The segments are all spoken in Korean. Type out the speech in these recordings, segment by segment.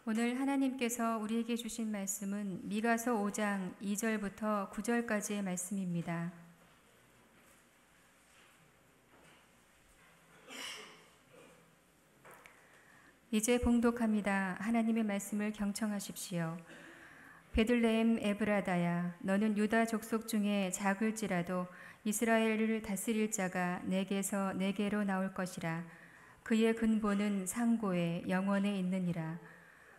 오늘 하나님께서 우리에게 주신 말씀은 미가서 5장 2절부터 9절까지의 말씀입니다. 이제 봉독합니다. 하나님의 말씀을 경청하십시오. 베들레헴 에브라다야, 너는 유다 족속 중에 작을지라도 이스라엘을 다스릴 자가 내게서 내게로 나올 것이라. 그의 근본은 상고에 영원에 있느니라.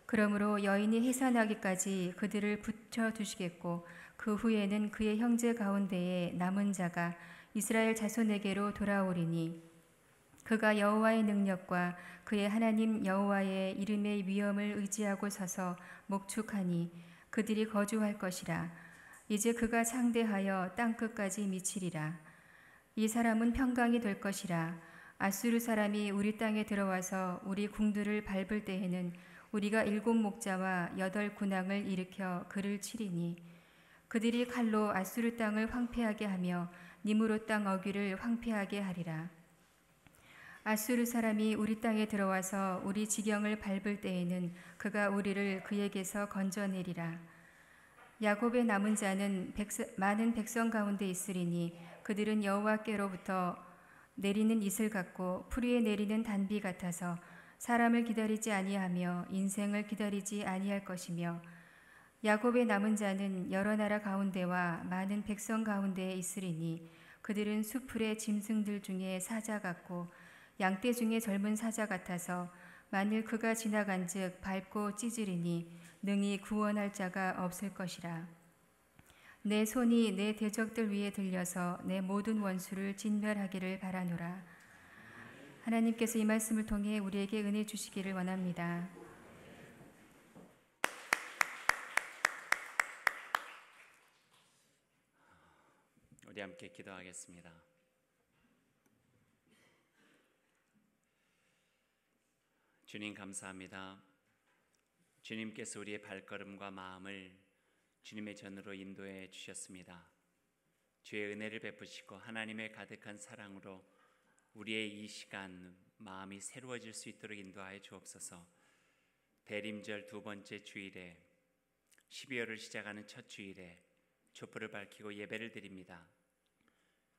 그러므로 여인이 해산하기까지 그들을 붙여두시겠고 그 후에는 그의 형제 가운데에 남은 자가 이스라엘 자손에게로 돌아오리니 그가 여호와의 능력과 그의 하나님 여호와의 이름의 위엄을 의지하고 서서 목축하니 그들이 거주할 것이라. 이제 그가 창대하여 땅끝까지 미치리라. 이 사람은 평강이 될 것이라. 아수르 사람이 우리 땅에 들어와서 우리 궁들을 밟을 때에는 우리가 7 목자와 8 군왕을 일으켜 그를 치리니 그들이 칼로 아수르 땅을 황폐하게 하며 니므롯 땅 어귀를 황폐하게 하리라. 아수르 사람이 우리 땅에 들어와서 우리 지경을 밟을 때에는 그가 우리를 그에게서 건져내리라. 야곱의 남은 자는 많은 백성 가운데 있으리니 그들은 여호와께로부터 내리는 이슬 같고 풀 위에 내리는 단비 같아서 사람을 기다리지 아니하며 인생을 기다리지 아니할 것이며 야곱의 남은 자는 여러 나라 가운데와 많은 백성 가운데에 있으리니 그들은 수풀의 짐승들 중에 사자 같고 양떼 중에 젊은 사자 같아서 만일 그가 지나간즉 밟고 찢으리니 능히 구원할 자가 없을 것이라. 내 손이 내 대적들 위에 들려서 내 모든 원수를 진멸하기를 바라노라. 하나님께서 이 말씀을 통해 우리에게 은혜 주시기를 원합니다. 우리 함께 기도하겠습니다. 주님 감사합니다. 주님께서 우리의 발걸음과 마음을 주님의 전으로 인도해 주셨습니다. 주의 은혜를 베푸시고 하나님의 가득한 사랑으로 우리의 이 시간 마음이 새로워질 수 있도록 인도하여 주옵소서. 대림절 2번째 주일에 12월을 시작하는 첫 주일에 촛불을 밝히고 예배를 드립니다.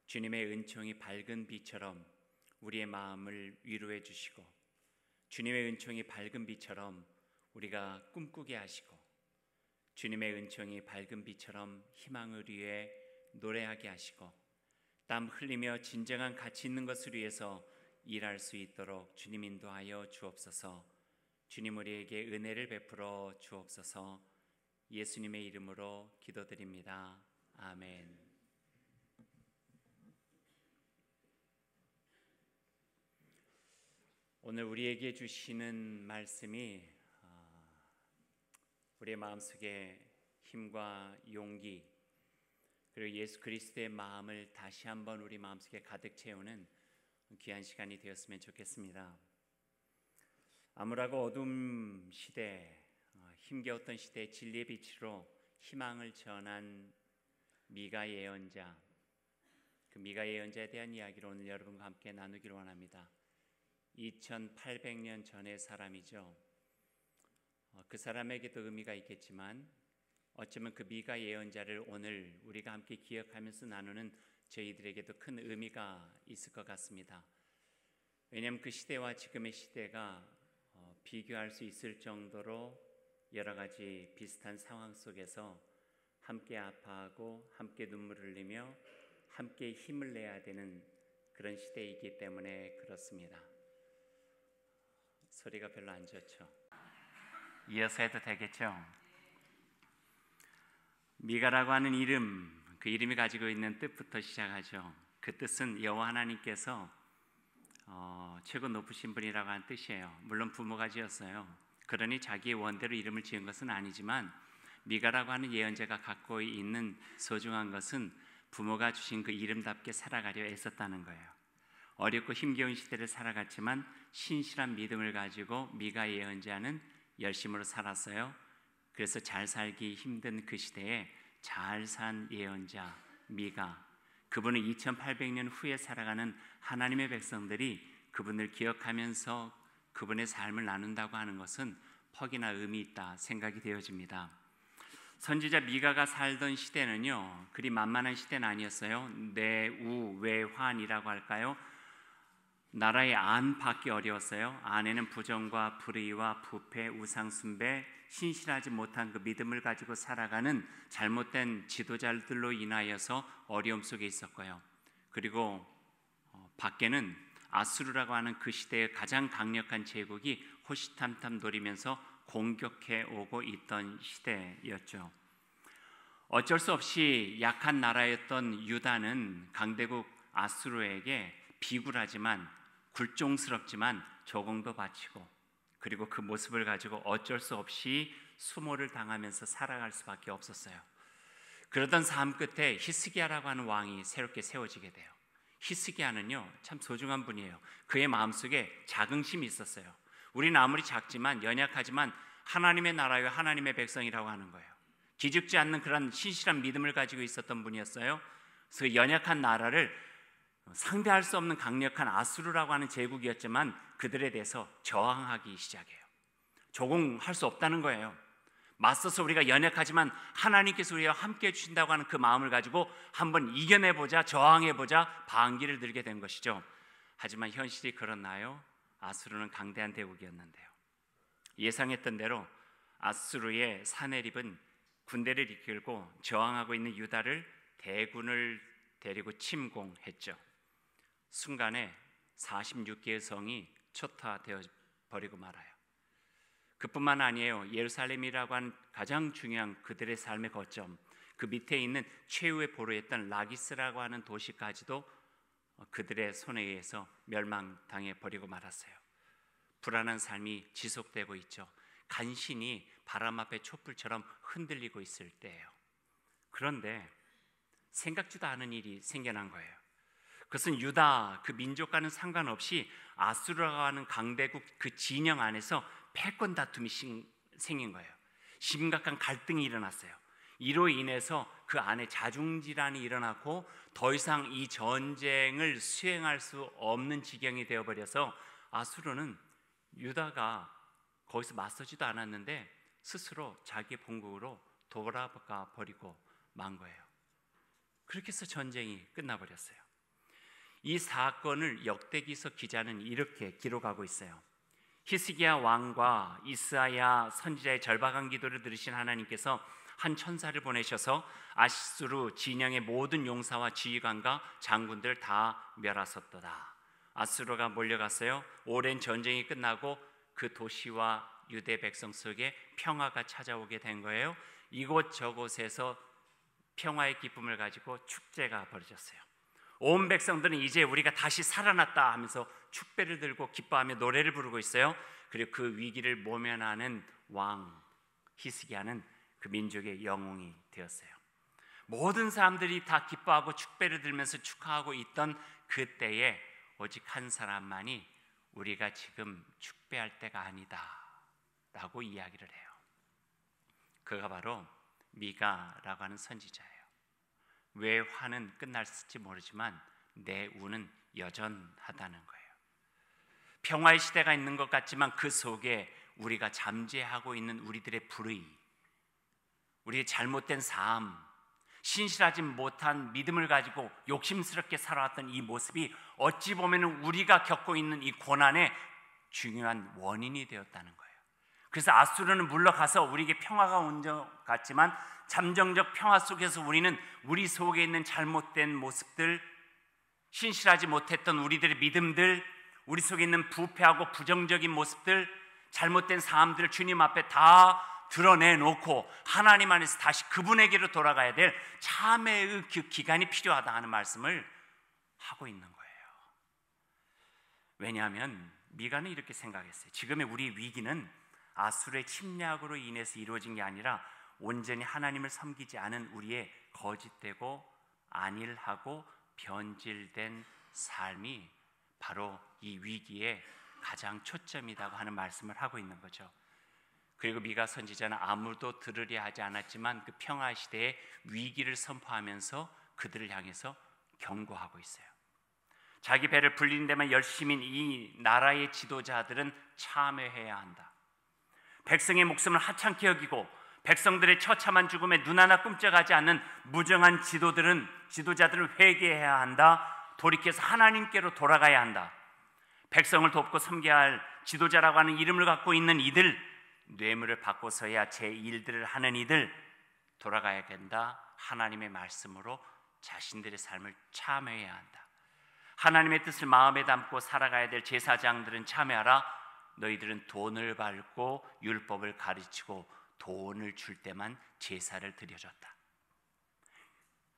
주님의 은총이 밝은 비처럼 우리의 마음을 위로해 주시고 주님의 은총이 밝은 비처럼 우리가 꿈꾸게 하시고 주님의 은총이 밝은 비처럼 희망을 위해 노래하게 하시고 땀 흘리며 진정한 가치 있는 것을 위해서 일할 수 있도록 주님 인도하여 주옵소서. 주님 우리에게 은혜를 베풀어 주옵소서. 예수님의 이름으로 기도드립니다. 아멘. 오늘 우리에게 주시는 말씀이 우리의 마음속에 힘과 용기 그리고 예수 그리스도의 마음을 다시 한번 우리 마음속에 가득 채우는 귀한 시간이 되었으면 좋겠습니다. 암울하고 어두운 시대, 힘겨웠던 시대의 진리의 빛으로 희망을 전한 미가 예언자, 그 미가 예언자에 대한 이야기를 오늘 여러분과 함께 나누기를 원합니다. 2800년 전의 사람이죠. 그 사람에게도 의미가 있겠지만 어쩌면 그 미가 예언자를 오늘 우리가 함께 기억하면서 나누는 저희들에게도 큰 의미가 있을 것 같습니다. 왜냐하면 그 시대와 지금의 시대가 비교할 수 있을 정도로 여러 가지 비슷한 상황 속에서 함께 아파하고 함께 눈물을 흘리며 함께 힘을 내야 되는 그런 시대이기 때문에 그렇습니다. 소리가 별로 안 좋죠? 이어서 해도 되겠죠? 미가라고 하는 이름, 그 이름이 가지고 있는 뜻부터 시작하죠. 그 뜻은 여호와 하나님께서 최고 높으신 분이라고 하는 뜻이에요. 물론 부모가 지었어요. 그러니 자기의 원대로 이름을 지은 것은 아니지만 미가라고 하는 예언자가 갖고 있는 소중한 것은 부모가 주신 그 이름답게 살아가려 애썼다는 거예요. 어렵고 힘겨운 시대를 살아갔지만 신실한 믿음을 가지고 미가 예언자는 열심으로 살았어요. 그래서 잘 살기 힘든 그 시대에 잘 산 예언자 미가, 그분은 2800년 후에 살아가는 하나님의 백성들이 그분을 기억하면서 그분의 삶을 나눈다고 하는 것은 퍽이나 의미 있다 생각이 되어집니다. 선지자 미가가 살던 시대는요, 그리 만만한 시대는 아니었어요. 내우외환이라고 할까요? 나라의 안 받기 어려웠어요. 안에는 부정과 불의와 부패, 우상숭배, 신실하지 못한 그 믿음을 가지고 살아가는 잘못된 지도자들로 인하여서 어려움 속에 있었고요. 그리고 밖에는 아수르라고 하는 그 시대의 가장 강력한 제국이 호시탐탐 노리면서 공격해 오고 있던 시대였죠. 어쩔 수 없이 약한 나라였던 유다는 강대국 아수르에게 비굴하지만 굴종스럽지만 조공도 바치고, 그리고 그 모습을 가지고 어쩔 수 없이 수모를 당하면서 살아갈 수밖에 없었어요. 그러던 삶 끝에 히스기야라고 하는 왕이 새롭게 세워지게 돼요. 히스기야는요, 참 소중한 분이에요. 그의 마음속에 자긍심이 있었어요. 우리는 아무리 작지만 연약하지만 하나님의 나라와 하나님의 백성이라고 하는 거예요. 기죽지 않는 그런 신실한 믿음을 가지고 있었던 분이었어요. 그래서 연약한 나라를 상대할 수 없는 강력한 아수르라고 하는 제국이었지만 그들에 대해서 저항하기 시작해요. 조공할 수 없다는 거예요. 맞서서 우리가 연약하지만 하나님께서 우리와 함께 해주신다고 하는 그 마음을 가지고 한번 이겨내보자, 저항해보자, 반기를 들게 된 것이죠. 하지만 현실이 그렇나요? 아수르는 강대한 대국이었는데요. 예상했던 대로 아수르의 사내립은 군대를 이끌고 저항하고 있는 유다를 대군을 데리고 침공했죠. 순간에 46개의 성이 초토화되어 버리고 말아요. 그뿐만 아니에요. 예루살렘이라고 하는 가장 중요한 그들의 삶의 거점, 그 밑에 있는 최후의 보루였던 라기스라고 하는 도시까지도 그들의 손에 의해서 멸망당해 버리고 말았어요. 불안한 삶이 지속되고 있죠. 간신히 바람 앞에 촛불처럼 흔들리고 있을 때예요. 그런데 생각지도 않은 일이 생겨난 거예요. 그것은 유다 그 민족과는 상관없이 아수르라고 하는 강대국 그 진영 안에서 패권 다툼이 생긴 거예요. 심각한 갈등이 일어났어요. 이로 인해서 그 안에 자중질환이 일어났고 더 이상 이 전쟁을 수행할 수 없는 지경이 되어버려서 아수르는 유다가 거기서 맞서지도 않았는데 스스로 자기의 본국으로 돌아가 버리고 만 거예요. 그렇게 해서 전쟁이 끝나버렸어요. 이 사건을 역대기서 기자는 이렇게 기록하고 있어요. 히스기야 왕과 이스라야 선지자의 절박한 기도를 들으신 하나님께서 한 천사를 보내셔서 아수르 진영의 모든 용사와 지휘관과 장군들 다 멸하셨도다. 아수르가 몰려갔어요. 오랜 전쟁이 끝나고 그 도시와 유대 백성 속에 평화가 찾아오게 된 거예요. 이곳저곳에서 평화의 기쁨을 가지고 축제가 벌어졌어요. 온 백성들은 이제 우리가 다시 살아났다 하면서 축배를 들고 기뻐하며 노래를 부르고 있어요. 그리고 그 위기를 모면하는 왕 히스기야는 그 민족의 영웅이 되었어요. 모든 사람들이 다 기뻐하고 축배를 들면서 축하하고 있던 그때에 오직 한 사람만이 우리가 지금 축배할 때가 아니다 라고 이야기를 해요. 그가 바로 미가라고 하는 선지자예요. 왜 화는 끝났을지 모르지만 내 운은 여전하다는 거예요. 평화의 시대가 있는 것 같지만 그 속에 우리가 잠재하고 있는 우리들의 불의, 우리의 잘못된 삶, 신실하지 못한 믿음을 가지고 욕심스럽게 살아왔던 이 모습이 어찌 보면 우리가 겪고 있는 이 고난의 중요한 원인이 되었다는 거예요. 그래서 아수르는 물러가서 우리에게 평화가 온 것 같지만 잠정적 평화 속에서 우리는 우리 속에 있는 잘못된 모습들, 신실하지 못했던 우리들의 믿음들, 우리 속에 있는 부패하고 부정적인 모습들, 잘못된 삶들을 주님 앞에 다 드러내놓고 하나님 안에서 다시 그분에게로 돌아가야 될 참회의 그 기간이 필요하다 하는 말씀을 하고 있는 거예요. 왜냐하면 미가는 이렇게 생각했어요. 지금의 우리 위기는 아수르의 침략으로 인해서 이루어진 게 아니라 온전히 하나님을 섬기지 않은 우리의 거짓되고 안일하고 변질된 삶이 바로 이 위기의 가장 초점이라고 하는 말씀을 하고 있는 거죠. 그리고 미가 선지자는 아무도 들으려 하지 않았지만 그 평화 시대의 위기를 선포하면서 그들을 향해서 경고하고 있어요. 자기 배를 불리는 데만 열심인 이 나라의 지도자들은 참회해야 한다. 백성의 목숨을 하찮게 여기고 백성들의 처참한 죽음에 눈 하나 끔찍하지 않는 무정한 지도자들은 회개해야 한다. 돌이켜서 하나님께로 돌아가야 한다. 백성을 돕고 섬겨야 할 지도자라고 하는 이름을 갖고 있는 이들, 뇌물을 받고서야 제 일들을 하는 이들 돌아가야 된다. 하나님의 말씀으로 자신들의 삶을 참여해야 한다. 하나님의 뜻을 마음에 담고 살아가야 될 제사장들은 참여하라. 너희들은 돈을 받고 율법을 가르치고 돈을 줄 때만 제사를 드려줬다.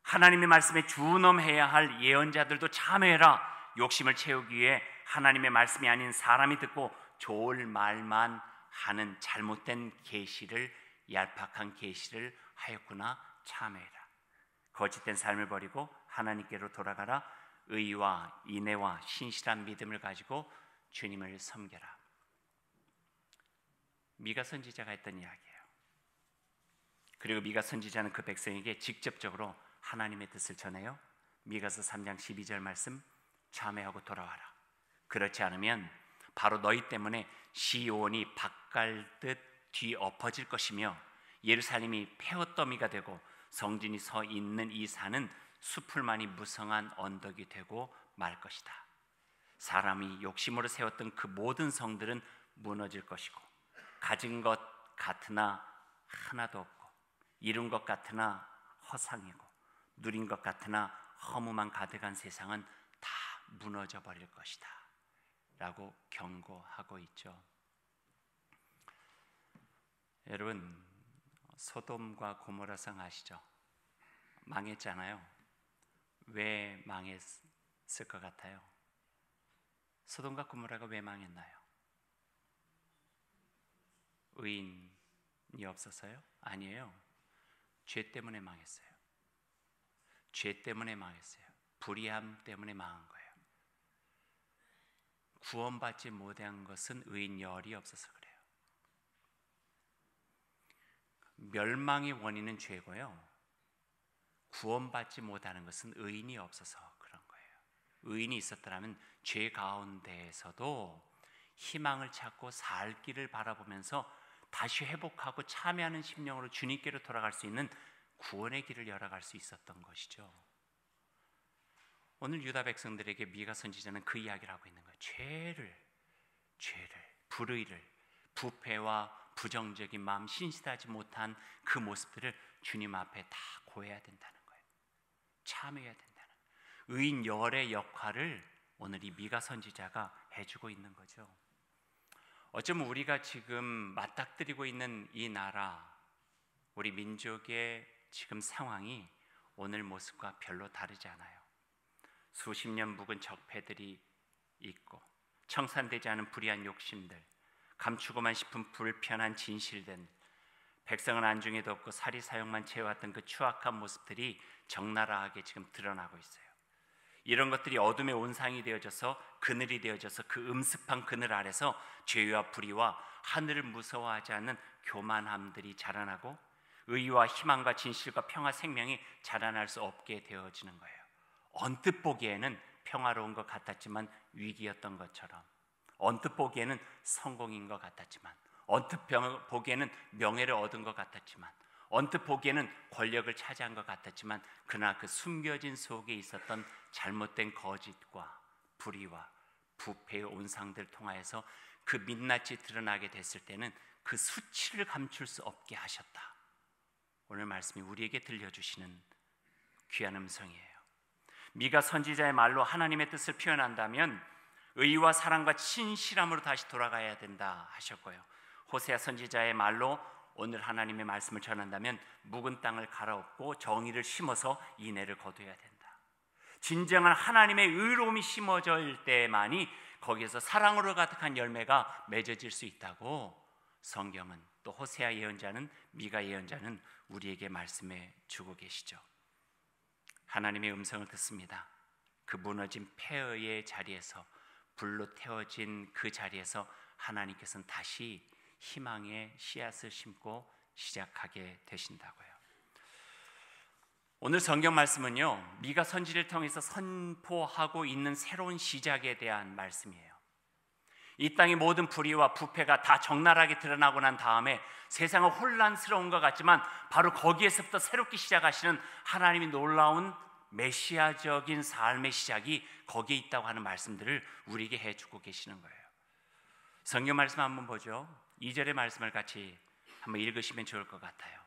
하나님의 말씀에 준엄해야 할 예언자들도 참여해라. 욕심을 채우기 위해 하나님의 말씀이 아닌 사람이 듣고 좋을 말만 하는 잘못된 계시를, 얄팍한 계시를 하였구나. 참여해라. 거짓된 삶을 버리고 하나님께로 돌아가라. 의와 인애와 신실한 믿음을 가지고 주님을 섬겨라. 미가 선지자가 했던 이야기예요. 그리고 미가 선지자는 그 백성에게 직접적으로 하나님의 뜻을 전해요. 미가서 3장 12절 말씀, 참회하고 돌아와라. 그렇지 않으면 바로 너희 때문에 시온이 밭갈듯 뒤엎어질 것이며 예루살렘이 폐허더미가 되고 성진이 서 있는 이 산은 수풀만이 무성한 언덕이 되고 말 것이다. 사람이 욕심으로 세웠던 그 모든 성들은 무너질 것이고 가진 것 같으나 하나도 없고 이룬 것 같으나 허상이고 누린 것 같으나 허무만 가득한 세상은 다 무너져 버릴 것이다 라고 경고하고 있죠. 여러분, 소돔과 고모라성 아시죠? 망했잖아요. 왜 망했을 것 같아요? 소돔과 고모라가 왜 망했나요? 의인이 없어서요? 아니에요. 죄 때문에 망했어요. 죄 때문에 망했어요. 불의함 때문에 망한 거예요. 구원받지 못한 것은 의인 열이 없어서 그래요. 멸망의 원인은 죄고요. 구원받지 못하는 것은 의인이 없어서 그런 거예요. 의인이 있었더라면 죄 가운데에서도 희망을 찾고 살 길을 바라보면서 다시 회복하고 참여하는 심령으로 주님께로 돌아갈 수 있는 구원의 길을 열어갈 수 있었던 것이죠. 오늘 유다 백성들에게 미가 선지자는 그 이야기를 하고 있는 거예요. 죄를, 불의를, 부패와 부정적인 마음, 신실하지 못한 그 모습들을 주님 앞에 다 고해야 된다는 거예요. 참여해야 된다는 거예요. 의인 열의 역할을 오늘 이 미가 선지자가 해주고 있는 거죠. 어쩌면 우리가 지금 맞닥뜨리고 있는 이 나라, 우리 민족의 지금 상황이 오늘 모습과 별로 다르지 않아요. 수십 년 묵은 적폐들이 있고 청산되지 않은 불의한 욕심들, 감추고만 싶은 불편한 진실들, 백성은 안중에도 없고 사리사욕만 채워왔던 그 추악한 모습들이 적나라하게 지금 드러나고 있어요. 이런 것들이 어둠의 온상이 되어져서 그늘이 되어져서 그 음습한 그늘 아래서 죄와 불의와 하늘을 무서워하지 않는 교만함들이 자라나고 의와 희망과 진실과 평화 생명이 자라날 수 없게 되어지는 거예요. 언뜻 보기에는 평화로운 것 같았지만 위기였던 것처럼, 언뜻 보기에는 성공인 것 같았지만, 언뜻 보기에는 명예를 얻은 것 같았지만, 언뜻 보기에는 권력을 차지한 것 같았지만, 그러나 그 숨겨진 속에 있었던 잘못된 거짓과 불의와 부패의 온상들 통하여서 그 민낯이 드러나게 됐을 때는 그 수치를 감출 수 없게 하셨다. 오늘 말씀이 우리에게 들려주시는 귀한 음성이에요. 미가 선지자의 말로 하나님의 뜻을 표현한다면 의와 사랑과 신실함으로 다시 돌아가야 된다 하셨고요. 호세아 선지자의 말로 오늘 하나님의 말씀을 전한다면 묵은 땅을 갈아엎고 정의를 심어서 인애를 거둬야 된다. 진정한 하나님의 의로움이 심어질 때만이 거기에서 사랑으로 가득한 열매가 맺어질 수 있다고 성경은, 또 호세아 예언자는, 미가 예언자는 우리에게 말씀해 주고 계시죠. 하나님의 음성을 듣습니다. 그 무너진 폐허의 자리에서, 불로 태워진 그 자리에서 하나님께서는 다시 희망의 씨앗을 심고 시작하게 되신다고요. 오늘 성경 말씀은요, 미가 선지를 통해서 선포하고 있는 새로운 시작에 대한 말씀이에요. 이 땅의 모든 불의와 부패가 다 적나라하게 드러나고 난 다음에 세상은 혼란스러운 것 같지만 바로 거기에서부터 새롭게 시작하시는 하나님이 놀라운 메시아적인 삶의 시작이 거기에 있다고 하는 말씀들을 우리에게 해주고 계시는 거예요. 성경 말씀 한번 보죠. 2절의 말씀을 같이 한번 읽으시면 좋을 것 같아요.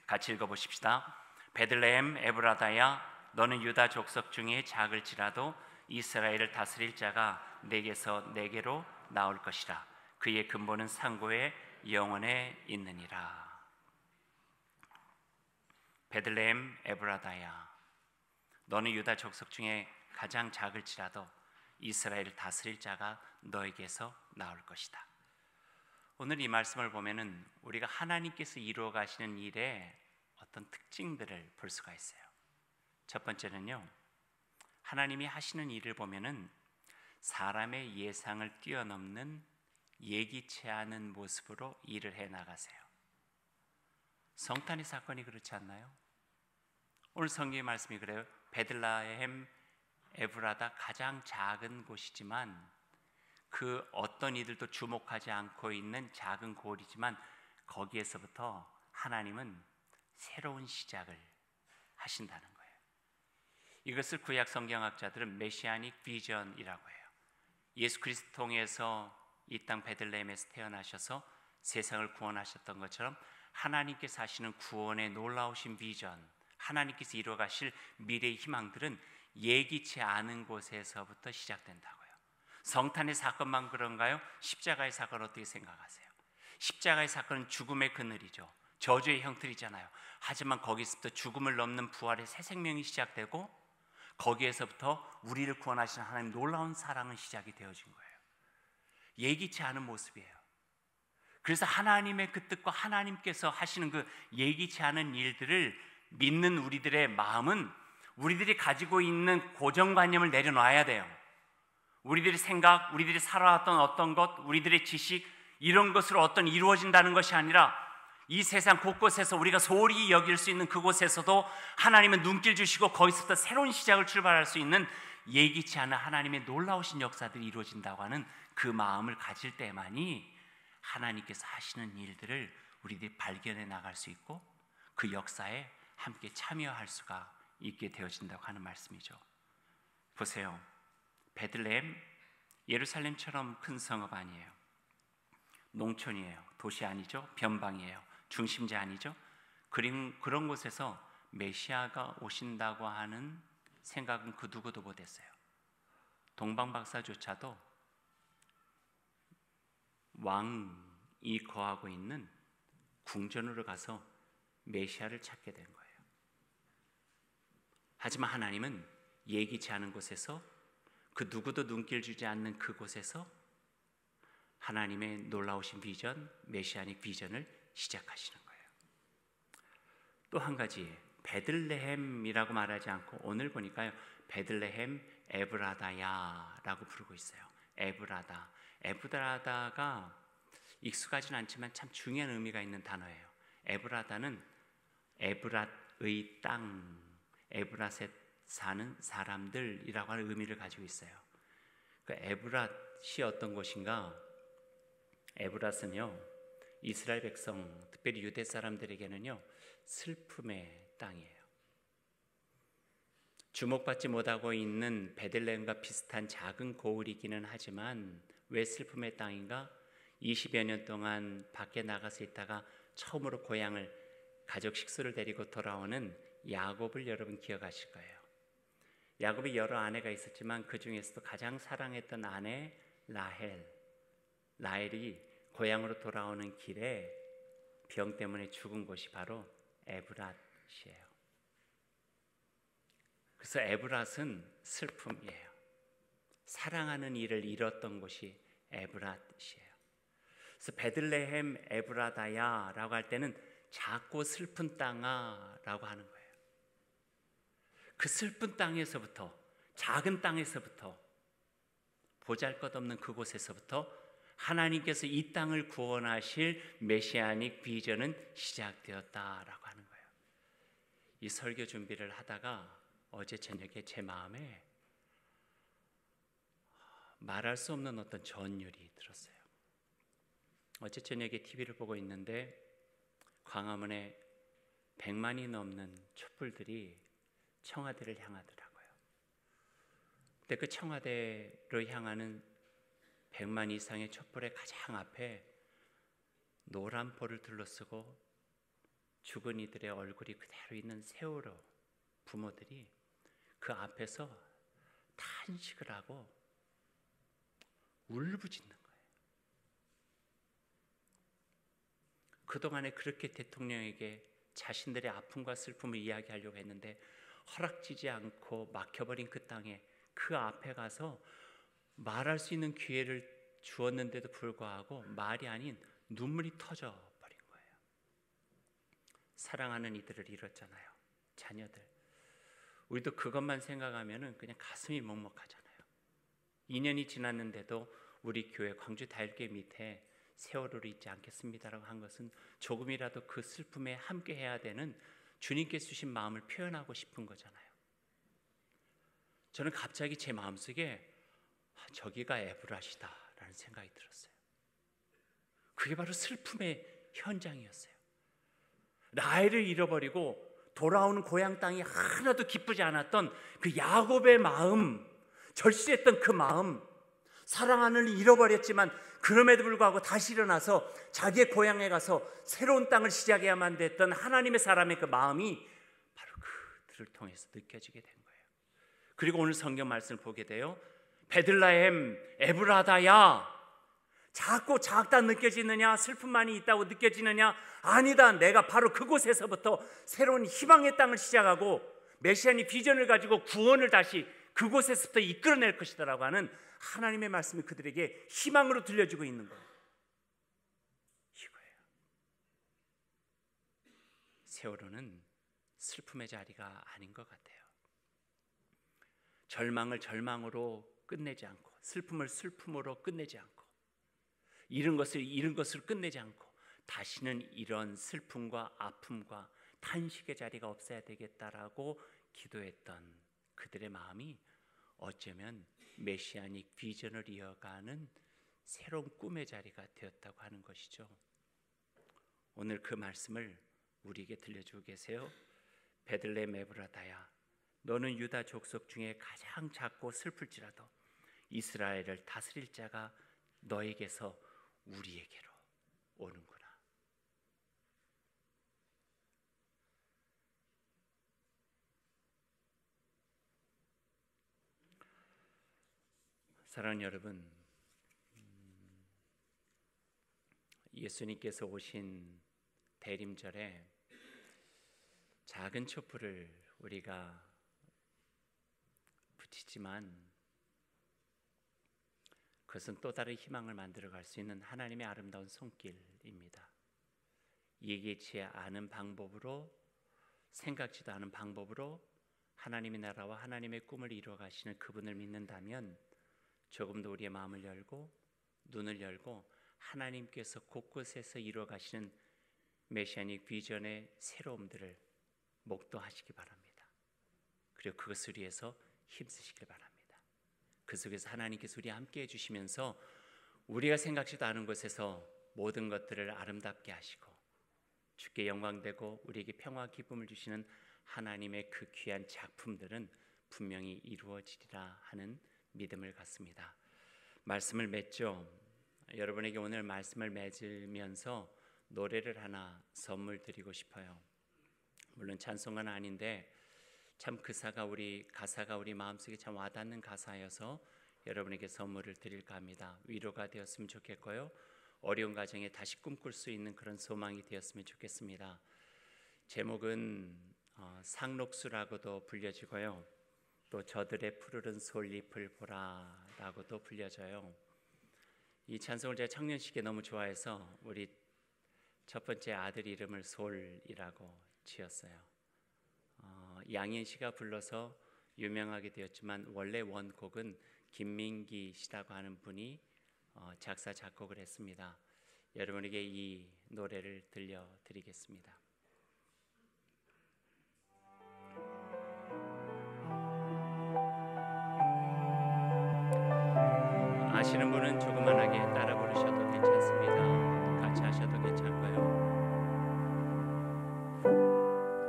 같이 읽어보십시다. 베들레헴 에브라다야, 너는 유다 족속 중에 작을지라도 이스라엘을 다스릴 자가 내게서 내게로 나올 것이라. 그의 근본은 상고의 영원에 있느니라. 베들레헴 에브라다야, 너는 유다 족속 중에 가장 작을지라도 이스라엘을 다스릴 자가 너에게서 나올 것이다. 오늘 이 말씀을 보면은 우리가 하나님께서 이루어 가시는 일의 어떤 특징들을 볼 수가 있어요. 첫 번째는요, 하나님이 하시는 일을 보면은 사람의 예상을 뛰어넘는 예기치 않은 모습으로 일을 해 나가세요. 성탄의 사건이 그렇지 않나요? 오늘 성경의 말씀이 그래요. 베들레헴 에브라다, 가장 작은 곳이지만 그 어떤 이들도 주목하지 않고 있는 작은 고을이지만 거기에서부터 하나님은 새로운 시작을 하신다는 거예요. 이것을 구약 성경학자들은 메시아닉 비전이라고 해요. 예수 그리스도 통해서 이 땅 베들레헴에서 태어나셔서 세상을 구원하셨던 것처럼 하나님께서 하시는 구원의 놀라우신 비전, 하나님께서 이루어 가실 미래의 희망들은 예기치 않은 곳에서부터 시작된다고요. 성탄의 사건만 그런가요? 십자가의 사건 어떻게 생각하세요? 십자가의 사건은 죽음의 그늘이죠. 저주의 형틀이잖아요. 하지만 거기서부터 죽음을 넘는 부활의 새 생명이 시작되고 거기에서부터 우리를 구원하시는 하나님 놀라운 사랑은 시작이 되어진 거예요. 예기치 않은 모습이에요. 그래서 하나님의 그 뜻과 하나님께서 하시는 그 예기치 않은 일들을 믿는 우리들의 마음은 우리들이 가지고 있는 고정관념을 내려놔야 돼요. 우리들의 생각, 우리들이 살아왔던 어떤 것, 우리들의 지식, 이런 것으로 어떤 이루어진다는 것이 아니라 이 세상 곳곳에서 우리가 소홀히 여길 수 있는 그곳에서도 하나님은 눈길 주시고 거기서부터 새로운 시작을 출발할 수 있는 예기치 않은 하나님의 놀라우신 역사들이 이루어진다고 하는 그 마음을 가질 때만이 하나님께서 하시는 일들을 우리들이 발견해 나갈 수 있고 그 역사에 함께 참여할 수가 있게 되어진다고 하는 말씀이죠. 보세요. 베들레헴, 예루살렘처럼 큰 성읍 아니에요. 농촌이에요. 도시 아니죠. 변방이에요. 중심지 아니죠. 그런 곳에서 메시아가 오신다고 하는 생각은 그 누구도 못했어요. 동방박사조차도 왕이 거하고 있는 궁전으로 가서 메시아를 찾게 된 거예요. 하지만 하나님은 예기치 않은 곳에서 그 누구도 눈길 주지 않는 그곳에서 하나님의 놀라우신 비전, 메시아닉 비전을 시작하시는 거예요. 또 한 가지, 베들레헴이라고 말하지 않고 오늘 보니까요, 베들레헴 에브라다야라고 부르고 있어요. 에브라다. 에브라다가 익숙하지는 않지만 참 중요한 의미가 있는 단어예요. 에브라다는 에브랏의 땅, 에브랏에 사는 사람들이라고 하는 의미를 가지고 있어요. 그 에브랏이 어떤 곳인가? 에브랏은요, 이스라엘 백성, 특별히 유대 사람들에게는요, 슬픔의 땅이에요. 주목받지 못하고 있는 베들레헴과 비슷한 작은 고을이기는 하지만 왜 슬픔의 땅인가? 20여 년 동안 밖에 나가서 있다가 처음으로 고향을 가족 식수를 데리고 돌아오는 야곱을 여러분 기억하실 거예요. 야곱이 여러 아내가 있었지만 그 중에서도 가장 사랑했던 아내 라헬이 고향으로 돌아오는 길에 병 때문에 죽은 곳이 바로 에브랏이에요. 그래서 에브랏은 슬픔이에요. 사랑하는 이를 잃었던 곳이 에브랏이에요. 그래서 베들레헴 에브라다야라고 할 때는 작고 슬픈 땅아라고 하는 거예요. 그 슬픈 땅에서부터, 작은 땅에서부터, 보잘것없는 그곳에서부터 하나님께서 이 땅을 구원하실 메시아닉 비전은 시작되었다라고 하는 거예요. 이 설교 준비를 하다가 어제 저녁에 제 마음에 말할 수 없는 어떤 전율이 들었어요. 어제 저녁에 TV를 보고 있는데 광화문에 100만이 넘는 촛불들이 청와대를 향하더라고요. 근데 그 청와대로 향하는 100만 이상의 촛불의 가장 앞에 노란 볼을 둘러쓰고 죽은 이들의 얼굴이 그대로 있는 세월호 부모들이 그 앞에서 탄식을 하고 울부짖는 거예요. 그동안에 그렇게 대통령에게 자신들의 아픔과 슬픔을 이야기하려고 했는데 허락지지 않고 막혀버린 그 땅에 그 앞에 가서 말할 수 있는 기회를 주었는데도 불구하고 말이 아닌 눈물이 터져버린 거예요. 사랑하는 이들을 잃었잖아요. 자녀들. 우리도 그것만 생각하면 그냥 가슴이 먹먹하잖아요. 2년이 지났는데도 우리 교회 광주 다일교회 밑에 세월호를 잊지 않겠습니다라고 한 것은 조금이라도 그 슬픔에 함께 해야 되는 주님께서 주신 마음을 표현하고 싶은 거잖아요. 저는 갑자기 제 마음속에 저기가 에브라시다라는 생각이 들었어요. 그게 바로 슬픔의 현장이었어요. 라헬을 잃어버리고 돌아오는 고향 땅이 하나도 기쁘지 않았던 그 야곱의 마음, 절실했던 그 마음, 사랑하는 이를 잃어버렸지만 그럼에도 불구하고 다시 일어나서 자기의 고향에 가서 새로운 땅을 시작해야만 됐던 하나님의 사람의 그 마음이 바로 그들을 통해서 느껴지게 된 거예요. 그리고 오늘 성경 말씀을 보게 돼요. 베들레헴 에브라다야, 작고 작다 느껴지느냐? 슬픔만이 있다고 느껴지느냐? 아니다. 내가 바로 그곳에서부터 새로운 희망의 땅을 시작하고 메시아니 비전을 가지고 구원을 다시 그곳에서부터 이끌어낼 것이다라고 하는 하나님의 말씀이 그들에게 희망으로 들려주고 있는 거예요. 이거예요. 세월호는 슬픔의 자리가 아닌 것 같아요. 절망을 절망으로 끝내지 않고, 슬픔을 슬픔으로 끝내지 않고, 잃은 것을 끝내지 않고, 다시는 이런 슬픔과 아픔과 탄식의 자리가 없어야 되겠다라고 기도했던 그들의 마음이 어쩌면 메시아닉 비전을 이어가는 새로운 꿈의 자리가 되었다고 하는 것이죠. 오늘 그 말씀을 우리에게 들려주고 계세요. 베들레헴 에브라다야, 너는 유다 족속 중에 가장 작고 슬플지라도 이스라엘을 다스릴 자가 너에게서 우리에게로 오는구나. 사랑하는 여러분, 예수님께서 오신 대림절에 작은 촛불을 우리가 붙이지만 그것은 또 다른 희망을 만들어갈 수 있는 하나님의 아름다운 손길입니다. 예기치 않은 방법으로, 생각지도 않은 방법으로 하나님의 나라와 하나님의 꿈을 이루어가시는 그분을 믿는다면 조금 더 우리의 마음을 열고 눈을 열고 하나님께서 곳곳에서 이루어가시는 메시아닉 비전의 새로움들을 목도하시기 바랍니다. 그리고 그것을 위해서 힘쓰시길 바랍니다. 그 속에서 하나님께서 우리와 함께 해주시면서 우리가 생각지도 않은 곳에서 모든 것들을 아름답게 하시고 주께 영광되고 우리에게 평화와 기쁨을 주시는 하나님의 그 귀한 작품들은 분명히 이루어지리라 하는 믿음을 갖습니다. 말씀을 맺죠. 여러분에게 오늘 말씀을 맺으면서 노래를 하나 선물 드리고 싶어요. 물론 찬송가는 아닌데 참 가사가 우리 마음속에 참 와닿는 가사여서 여러분에게 선물을 드릴까 합니다. 위로가 되었으면 좋겠고요, 어려운 가정에 다시 꿈꿀 수 있는 그런 소망이 되었으면 좋겠습니다. 제목은 상록수라고도 불려지고요, 또 저들의 푸르른 솔잎을 보라라고도 불려져요. 이 찬송을 제가 청년시기에 너무 좋아해서 우리 첫 번째 아들 이름을 솔이라고 지었어요. 양현 씨가 불러서 유명하게 되었지만 원래 원곡은 김민기 씨라고 하는 분이 작사 작곡을 했습니다. 여러분에게 이 노래를 들려드리겠습니다. 아시는 분은 조그만하게 따라 부르셔도 괜찮습니다. 같이 하셔도 괜찮고요.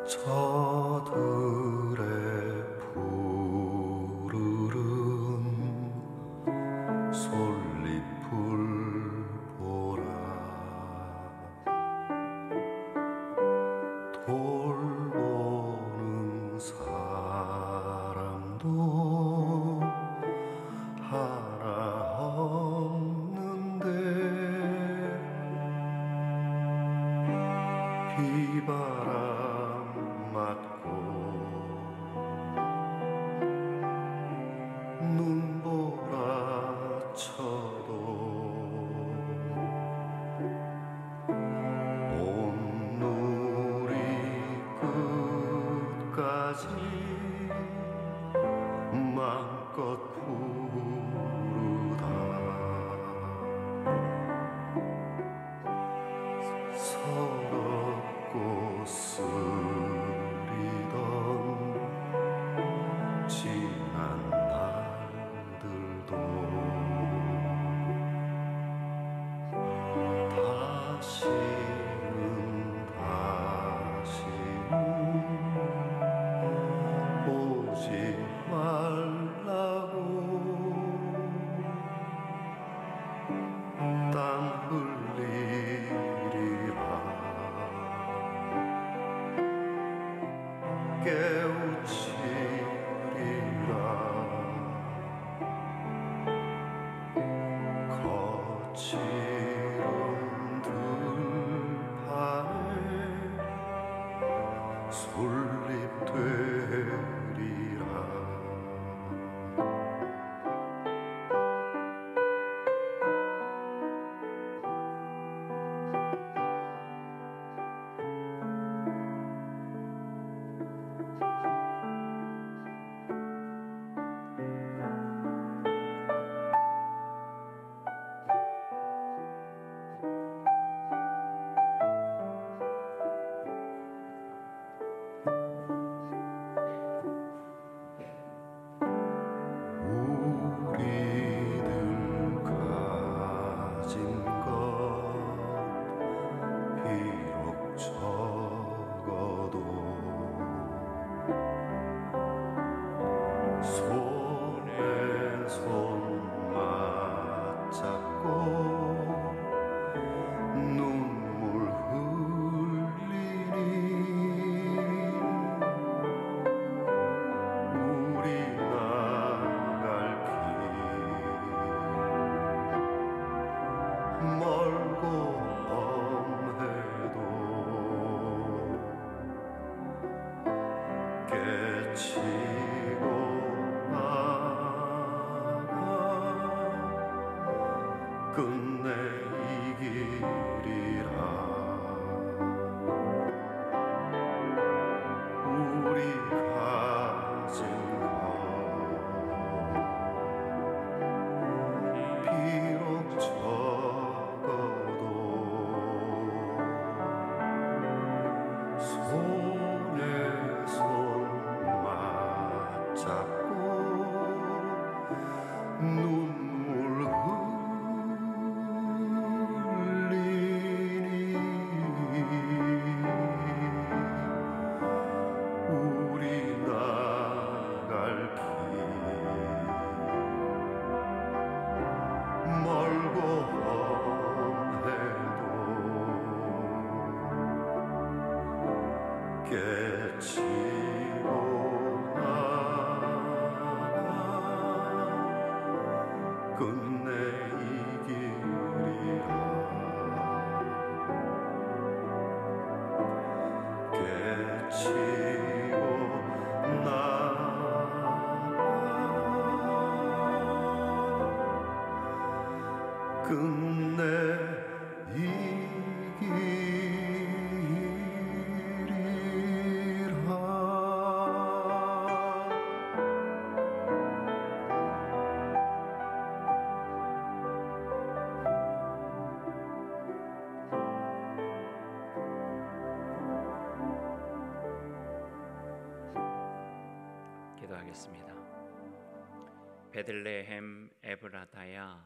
저들의 푸르른 솔잎을 보라 돌보는 사람도 하나 없는데 비바람 맞고 눈보라 쳐도 온누리 끝까지 마음껏 부르다 서럽고 쓰리던 지난 날들도 다시는 오지 말라고 땀 흘리리라 깨우치리라 거칠은 들판에 솔잎 되리라 우리들 가진 것 비록 적어도 손에 손 맞잡고 눈물 흘리니 우리 나갈 길 멀고 험해도 깨치고 나가 끝내 이기리라 우리 가진 것 비록 적어도 손에 손 맞잡고 눈물 흘리니 우리 나갈 길 멀고 험해도 깨치고 나가 끝내 이기리라 깨치고 나가 끝내 기도하겠습니다. 베들레헴 에브라다야,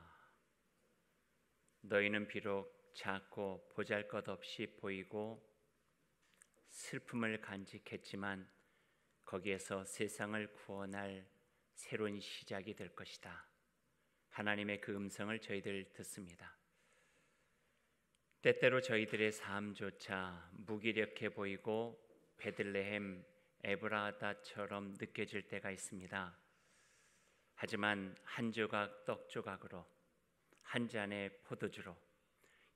너희는 비록 작고 보잘것없이 보이고 슬픔을 간직했지만 거기에서 세상을 구원할 새로운 시작이 될 것이다. 하나님의 그 음성을 저희들 듣습니다. 때때로 저희들의 삶조차 무기력해 보이고 베들레헴 에브라다처럼 느껴질 때가 있습니다. 하지만 한 조각 떡 조각으로, 한 잔의 포도주로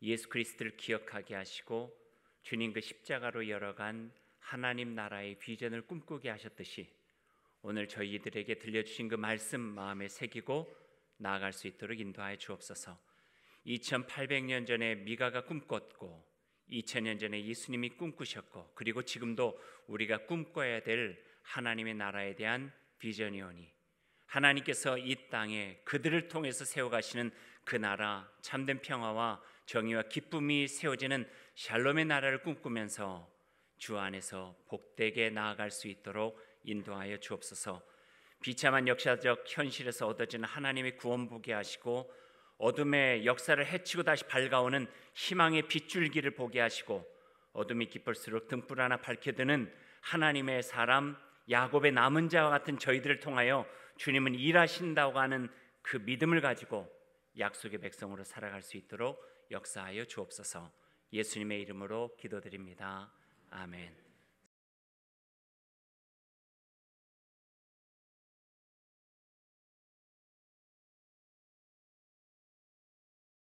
예수 그리스도를 기억하게 하시고 주님 그 십자가로 열어간 하나님 나라의 비전을 꿈꾸게 하셨듯이 오늘 저희들에게 들려주신 그 말씀 마음에 새기고 나아갈 수 있도록 인도하여 주옵소서. 2800년 전에 미가가 꿈꿨고 2000년 전에 예수님이 꿈꾸셨고 그리고 지금도 우리가 꿈꿔야 될 하나님의 나라에 대한 비전이오니 하나님께서 이 땅에 그들을 통해서 세워가시는 그 나라, 참된 평화와 정의와 기쁨이 세워지는 샬롬의 나라를 꿈꾸면서 주 안에서 복되게 나아갈 수 있도록 인도하여 주옵소서. 비참한 역사적 현실에서 얻어지는 하나님의 구원 보게 하시고 어둠의 역사를 헤치고 다시 밝아오는 희망의 빗줄기를 보게 하시고 어둠이 깊을수록 등불 하나 밝혀드는 하나님의 사람 야곱의 남은 자와 같은 저희들을 통하여 주님은 일하신다고 하는 그 믿음을 가지고 약속의 백성으로 살아갈 수 있도록 역사하여 주옵소서. 예수님의 이름으로 기도드립니다. 아멘.